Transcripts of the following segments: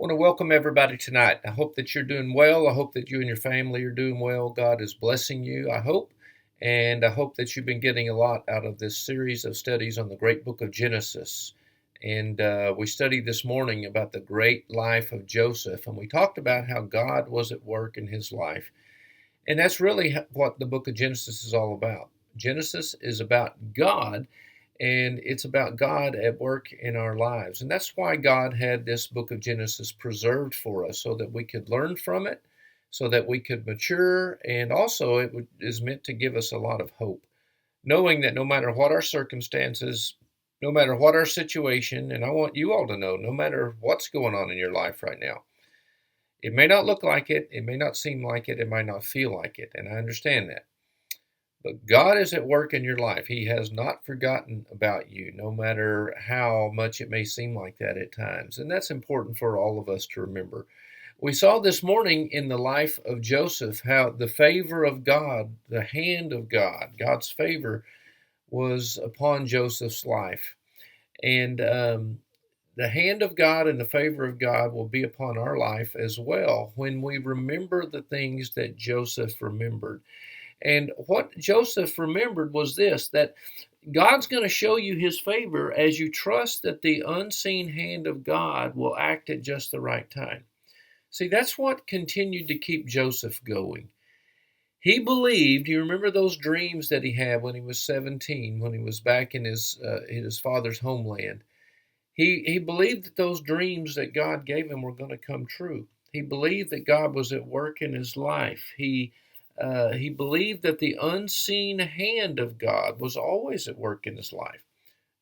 Want to welcome everybody tonight. I hope that you're doing well. I hope that you and your family are doing well. God is blessing you, I hope. And I hope that you've been getting a lot out of this series of studies on the great book of Genesis. And we studied this morning about the great life of Joseph. And we talked about how God was at work in his life. And that's really what the book of Genesis is all about. Genesis is about God, and it's about God at work in our lives. And that's why God had this book of Genesis preserved for us so that we could learn from it, so that we could mature, and also is meant to give us a lot of hope, knowing that no matter what our circumstances, no matter what our situation, and I want you all to know, no matter what's going on in your life right now, it may not look like it may not seem like it might not feel like it, and I understand that. But God is at work in your life. He has not forgotten about you, no matter how much it may seem like that at times. And that's important for all of us to remember. We saw this morning in the life of Joseph how the favor of God, the hand of God, God's favor was upon Joseph's life. And the hand of God and the favor of God will be upon our life as well when we remember the things that Joseph remembered. And what Joseph remembered was this, that God's going to show you his favor as you trust that the unseen hand of God will act at just the right time. See, that's what continued to keep Joseph going. He believed, you remember those dreams that he had when he was 17, when he was back in his father's homeland. He believed that those dreams that God gave him were going to come true. He believed that God was at work in his life. He believed that the unseen hand of God was always at work in his life,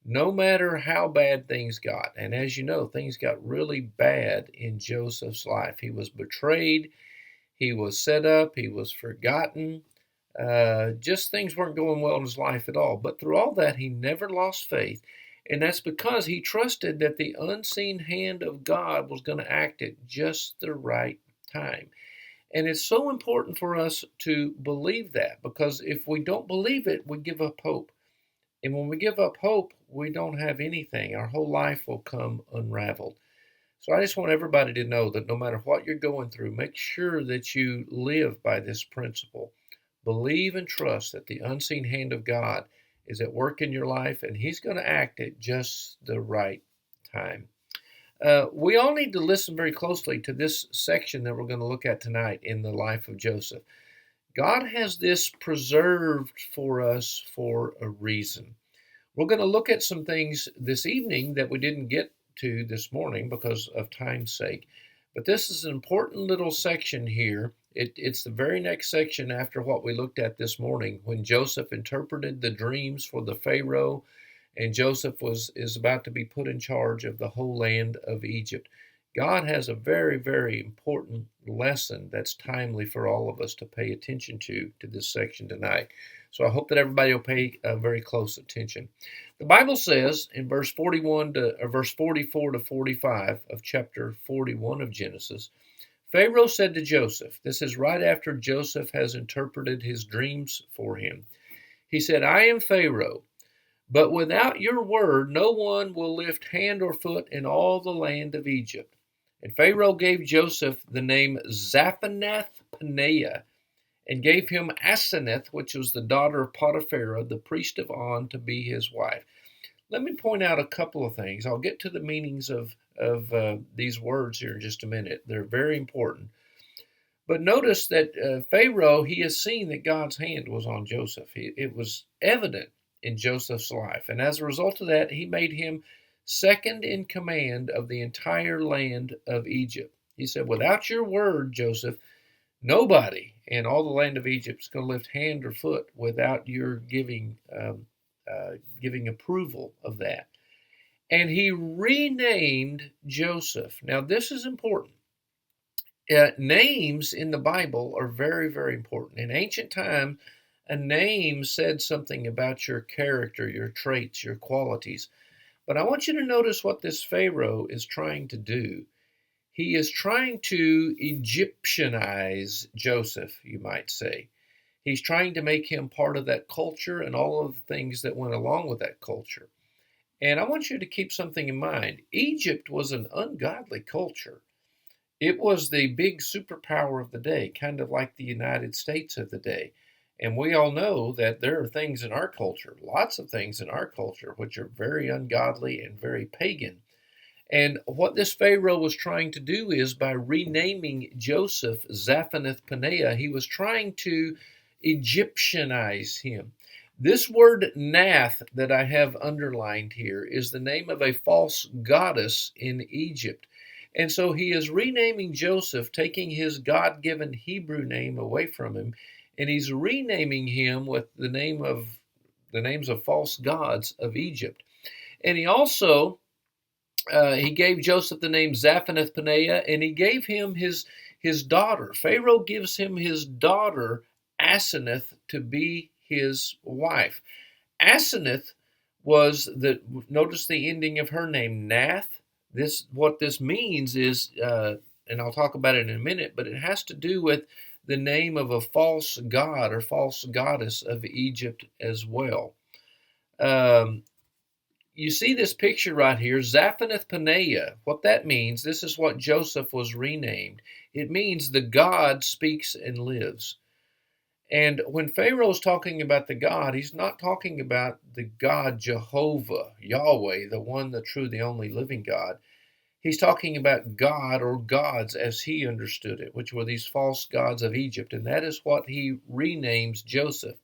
no matter how bad things got. And as you know, things got really bad in Joseph's life. He was betrayed, he was set up, he was forgotten. Just things weren't going well in his life at all. But through all that, he never lost faith. And that's because he trusted that the unseen hand of God was going to act at just the right time. And it's so important for us to believe that, because if we don't believe it, we give up hope. And when we give up hope, we don't have anything. Our whole life will come unraveled. So I just want everybody to know that no matter what you're going through, make sure that you live by this principle. Believe and trust that the unseen hand of God is at work in your life, and he's going to act at just the right time. We all need to listen very closely to this section that we're going to look at tonight in the life of Joseph. God has this preserved for us for a reason. We're going to look at some things this evening that we didn't get to this morning because of time's sake. But this is an important little section here. It's the very next section after what we looked at this morning when Joseph interpreted the dreams for the Pharaoh, and Joseph is about to be put in charge of the whole land of Egypt. God has a very, very important lesson that's timely for all of us to pay attention to this section tonight. So I hope that everybody will pay very close attention. The Bible says in verse 44 to 45 of chapter 41 of Genesis, Pharaoh said to Joseph, this is right after Joseph has interpreted his dreams for him. He said, I am Pharaoh, but without your word, no one will lift hand or foot in all the land of Egypt. And Pharaoh gave Joseph the name Zaphenath-Paneah, and gave him Asenath, which was the daughter of Potiphar, the priest of On, to be his wife. Let me point out a couple of things. I'll get to the meanings of these words here in just a minute. They're very important. But notice that Pharaoh, he has seen that God's hand was on Joseph. It was evident in Joseph's life. And as a result of that, he made him second in command of the entire land of Egypt. He said, without your word, Joseph, nobody in all the land of Egypt is going to lift hand or foot without your giving approval of that. And he renamed Joseph. Now, this is important. Names in the Bible are very, very important. In ancient times, a name said something about your character, your traits, your qualities. But I want you to notice what this Pharaoh is trying to do. He is trying to Egyptianize Joseph, you might say. He's trying to make him part of that culture and all of the things that went along with that culture. And I want you to keep something in mind. Egypt was an ungodly culture. It was the big superpower of the day, kind of like the United States of the day. And we all know that there are things in our culture, lots of things in our culture, which are very ungodly and very pagan. And what this Pharaoh was trying to do is by renaming Joseph Zaphenath Paneah, he was trying to Egyptianize him. This word Nath that I have underlined here is the name of a false goddess in Egypt. And so he is renaming Joseph, taking his God given Hebrew name away from him, and he's renaming him with the names of false gods of Egypt. And he gave Joseph the name Zaphenath Paneah, and he gave him his daughter. Pharaoh gives him his daughter Asenath to be his wife. Asenath was the notice the ending of her name Nath. What this means is, and I'll talk about it in a minute, but it has to do with the name of a false god or false goddess of Egypt as well. You see this picture right here, Zaphenath Paneah. What that means, this is what Joseph was renamed. It means the God speaks and lives. And when Pharaoh's talking about the God, he's not talking about the God Jehovah, Yahweh, the one, the true, the only living God. He's talking about God or gods as he understood it, which were these false gods of Egypt. And that is what he renames Joseph.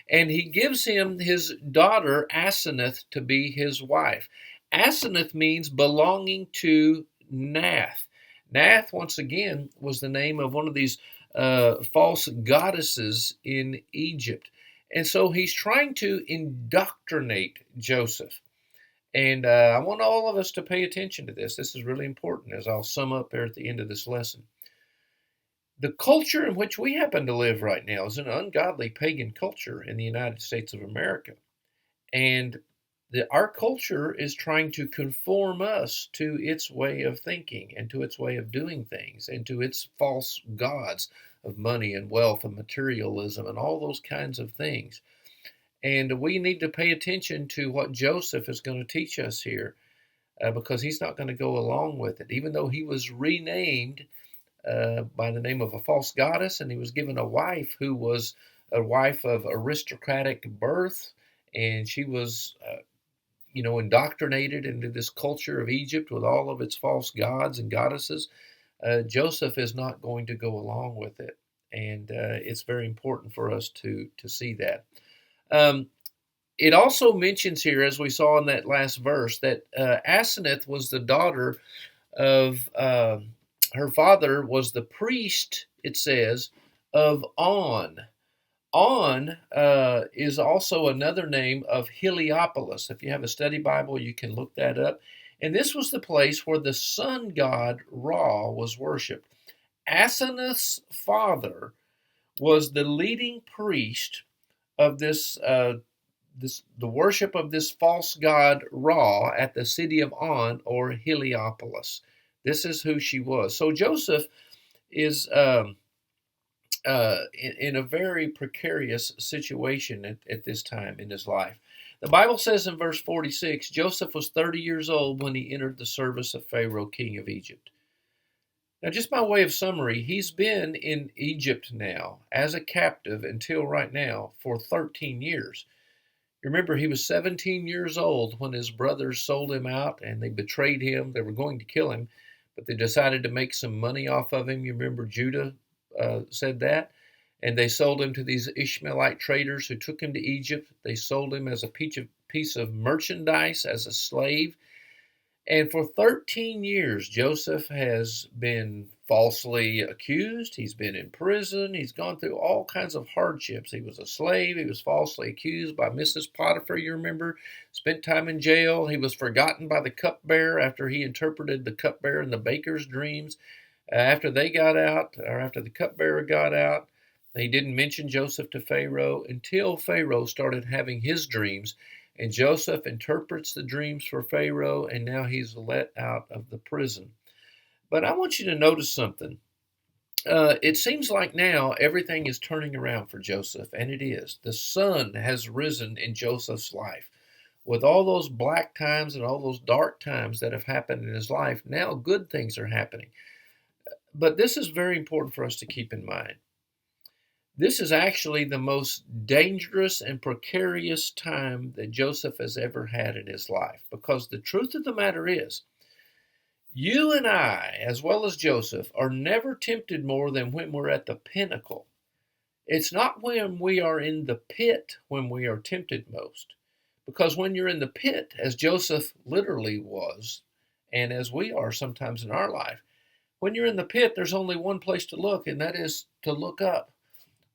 And he gives him his daughter Asenath to be his wife. Asenath means belonging to Nath. Nath, once again, was the name of one of these false goddesses in Egypt. And so he's trying to indoctrinate Joseph. And I want all of us to pay attention to this. This is really important, as I'll sum up there at the end of this lesson. The culture in which we happen to live right now is an ungodly pagan culture in the United States of America. And our culture is trying to conform us to its way of thinking and to its way of doing things and to its false gods of money and wealth and materialism and all those kinds of things. And we need to pay attention to what Joseph is going to teach us here because he's not going to go along with it. Even though he was renamed by the name of a false goddess, and he was given a wife who was a wife of aristocratic birth, and she was, indoctrinated into this culture of Egypt with all of its false gods and goddesses. Joseph is not going to go along with it, and it's very important for us to see that. It also mentions here, as we saw in that last verse, that Asenath was the daughter of her father was the priest, it says, of On. On is also another name of Heliopolis. If you have a study Bible, you can look that up. And this was the place where the sun god Ra was worshipped. Asenath's father was the leading priest of the worship of this false god Ra at the city of On, or Heliopolis. This is who she was. So Joseph is in a very precarious situation at this time in his life. The Bible says in verse 46, Joseph was 30 years old when he entered the service of Pharaoh, king of Egypt. Now, just by way of summary, he's been in Egypt now as a captive until right now for 13 years. Remember, he was 17 years old when his brothers sold him out and they betrayed him. They were going to kill him, but they decided to make some money off of him. You remember Judah said that. And they sold him to these Ishmaelite traders who took him to Egypt. They sold him as a piece of merchandise, as a slave. And for 13 years, Joseph has been falsely accused. He's been in prison. He's gone through all kinds of hardships. He was a slave. He was falsely accused by Mrs. Potiphar, you remember, spent time in jail. He was forgotten by the cupbearer after he interpreted the cupbearer and the baker's dreams. After they got out, or after the cupbearer got out, he didn't mention Joseph to Pharaoh until Pharaoh started having his dreams. And Joseph interprets the dreams for Pharaoh, and now he's let out of the prison. But I want you to notice something. It seems like now everything is turning around for Joseph, and it is. The sun has risen in Joseph's life. With all those black times and all those dark times that have happened in his life, now good things are happening. But this is very important for us to keep in mind. This is actually the most dangerous and precarious time that Joseph has ever had in his life, because the truth of the matter is, you and I, as well as Joseph, are never tempted more than when we're at the pinnacle. It's not when we are in the pit when we are tempted most. Because when you're in the pit, as Joseph literally was, and as we are sometimes in our life, when you're in the pit, there's only one place to look, and that is to look up.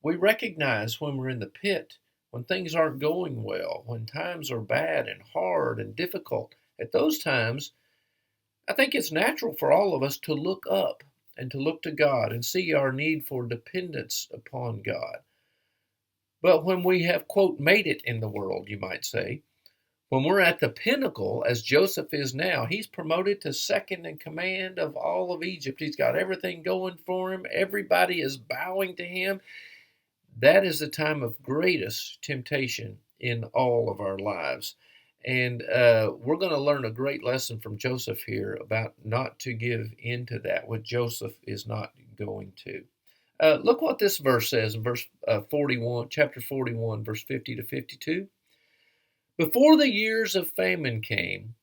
We recognize when we're in the pit, when things aren't going well, when times are bad and hard and difficult. At those times, I think it's natural for all of us to look up and to look to God and see our need for dependence upon God. But when we have, quote, made it in the world, you might say, when we're at the pinnacle, as Joseph is now, he's promoted to second in command of all of Egypt. He's got everything going for him. Everybody is bowing to him. That is the time of greatest temptation in all of our lives. And we're going to learn a great lesson from Joseph here about not to give in to that, what Joseph is not going to. Look what this verse says in verse 41, chapter 41, verse 50 to 52. Before the years of famine came,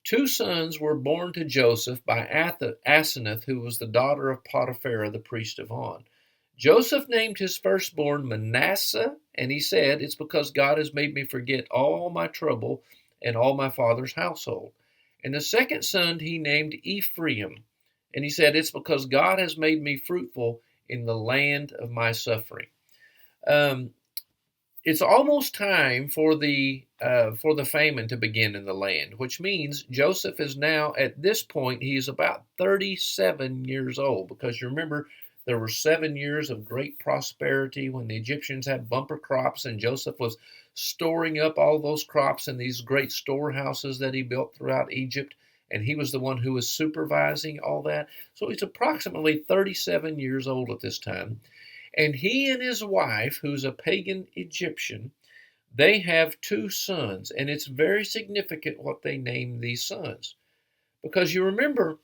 two sons were born to Joseph by Asenath, who was the daughter of Potiphar, the priest of On. Joseph named his firstborn Manasseh, and he said, "It's because God has made me forget all my trouble and all my father's household." And the second son he named Ephraim, and he said, "It's because God has made me fruitful in the land of my suffering." Um, it's almost time for the famine to begin in the land, which means Joseph is now at this point he's about 37 years old, because you remember there were 7 years of great prosperity when the Egyptians had bumper crops, and Joseph was storing up all those crops in these great storehouses that he built throughout Egypt, and he was the one who was supervising all that. So he's approximately 37 years old at this time. And he and his wife, who's a pagan Egyptian, they have two sons. And it's very significant what they name these sons. Because you remember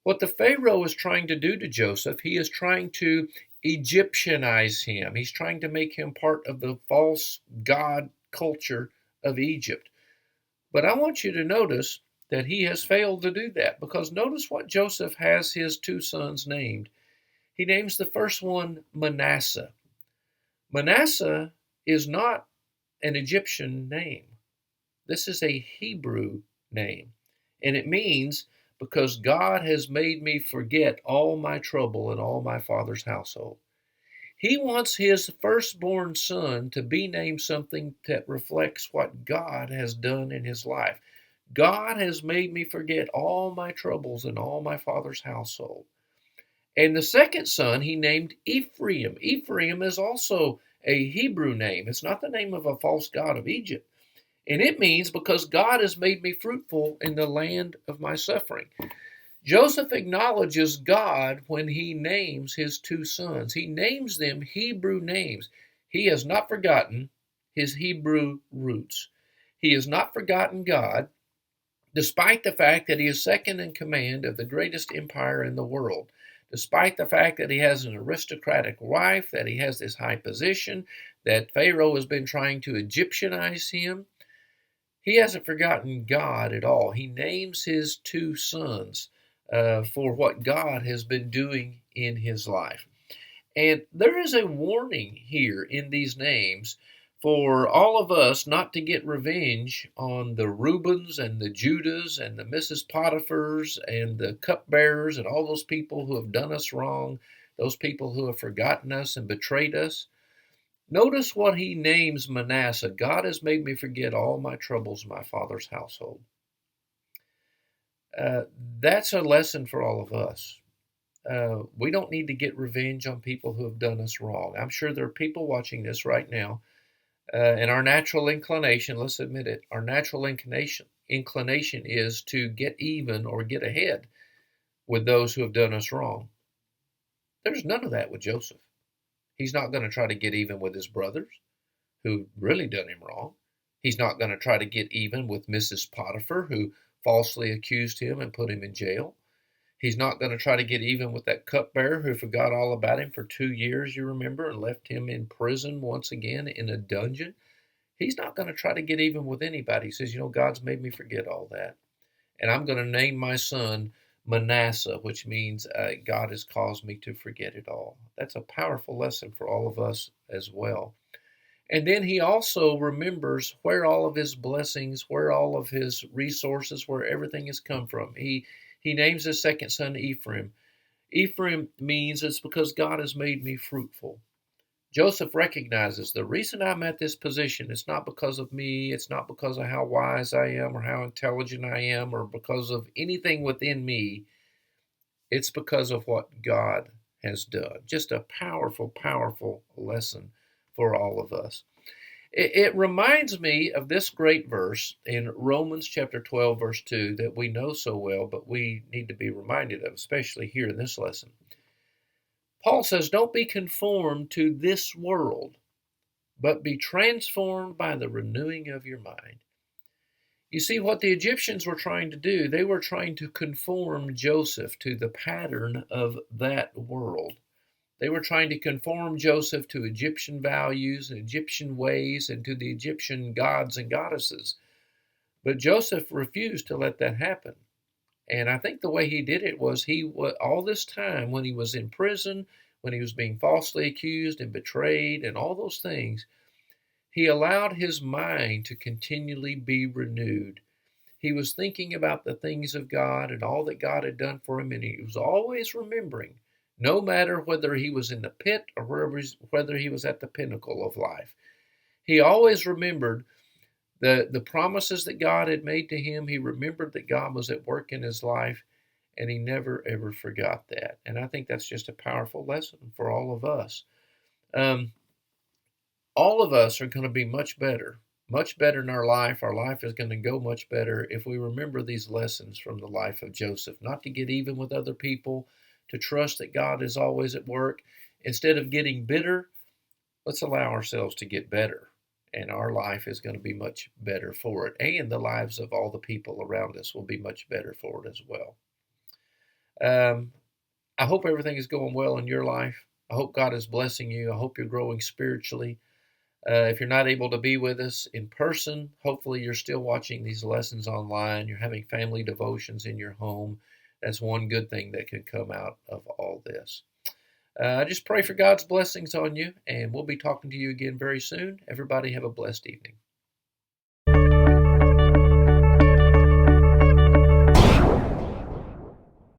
what the Pharaoh is trying to do to Joseph, he is trying to Egyptianize him. He's trying to make him part of the false god culture of Egypt. But I want you to notice that he has failed to do that, because notice what Joseph has his two sons named. He names the first one Manasseh. Manasseh is not an Egyptian name. This is a Hebrew name. And it means, because God has made me forget all my trouble and all my father's household. He wants his firstborn son to be named something that reflects what God has done in his life. God has made me forget all my troubles and all my father's household. And the second son he named Ephraim. Ephraim is also a Hebrew name. It's not the name of a false god of Egypt. And it means, because God has made me fruitful in the land of my suffering. Joseph acknowledges God when he names his two sons. He names them Hebrew names. He has not forgotten his Hebrew roots. He has not forgotten God, despite the fact that he is second in command of the greatest empire in the world. Despite the fact that he has an aristocratic wife, that he has this high position, that Pharaoh has been trying to Egyptianize him, he hasn't forgotten God at all. He names his two sons for what God has been doing in his life. And there is a warning here in these names for all of us not to get revenge on the Reubens and the Judahs and the Mrs. Potiphars and the cupbearers and all those people who have done us wrong, those people who have forgotten us and betrayed us. Notice what he names Manasseh. God has made me forget all my troubles in my father's household. That's a lesson for all of us. We don't need to get revenge on people who have done us wrong. I'm sure there are people watching this right now, and our natural inclination, let's admit it, our natural inclination is to get even or get ahead with those who have done us wrong. There's none of that with Joseph. He's not going to try to get even with his brothers who really done him wrong. He's not going to try to get even with Mrs. Potiphar, who falsely accused him and put him in jail. He's not going to try to get even with that cupbearer who forgot all about him for 2 years, you remember, and left him in prison once again in a dungeon. He's not going to try to get even with anybody. He says, God's made me forget all that. And I'm going to name my son Manasseh, which means God has caused me to forget it all. That's a powerful lesson for all of us as well. And then he also remembers where all of his blessings, where all of his resources, where everything has come from. He names his second son Ephraim. Ephraim means it's because God has made me fruitful. Joseph recognizes the reason I'm at this position, it's not because of me, it's not because of how wise I am or how intelligent I am or because of anything within me. It's because of what God has done. Just a powerful, powerful lesson for all of us. It reminds me of this great verse in Romans chapter 12, verse 2, that we know so well, but we need to be reminded of, especially here in this lesson. Paul says, don't be conformed to this world, but be transformed by the renewing of your mind. You see, what the Egyptians were trying to do, they were trying to conform Joseph to the pattern of that world. They were trying to conform Joseph to Egyptian values and Egyptian ways and to the Egyptian gods and goddesses. But Joseph refused to let that happen. And I think the way he did it was all this time when he was in prison, when he was being falsely accused and betrayed and all those things, he allowed his mind to continually be renewed. He was thinking about the things of God and all that God had done for him, and he was always remembering, no matter whether he was in the pit or whether he was at the pinnacle of life. He always remembered the promises that God had made to him. He remembered that God was at work in his life, and he never, ever forgot that. And I think that's just a powerful lesson for all of us. All of us are going to be much better in our life. Our life is going to go much better if we remember these lessons from the life of Joseph, not to get even with other people, to trust that God is always at work. Instead of getting bitter, let's allow ourselves to get better. And our life is going to be much better for it. And the lives of all the people around us will be much better for it as well. I hope everything is going well in your life. I hope God is blessing you. I hope you're growing spiritually. If you're not able to be with us in person, hopefully you're still watching these lessons online. You're having family devotions in your home. That's one good thing that could come out of all this. I just pray for God's blessings on you, and we'll be talking to you again very soon. Everybody have a blessed evening.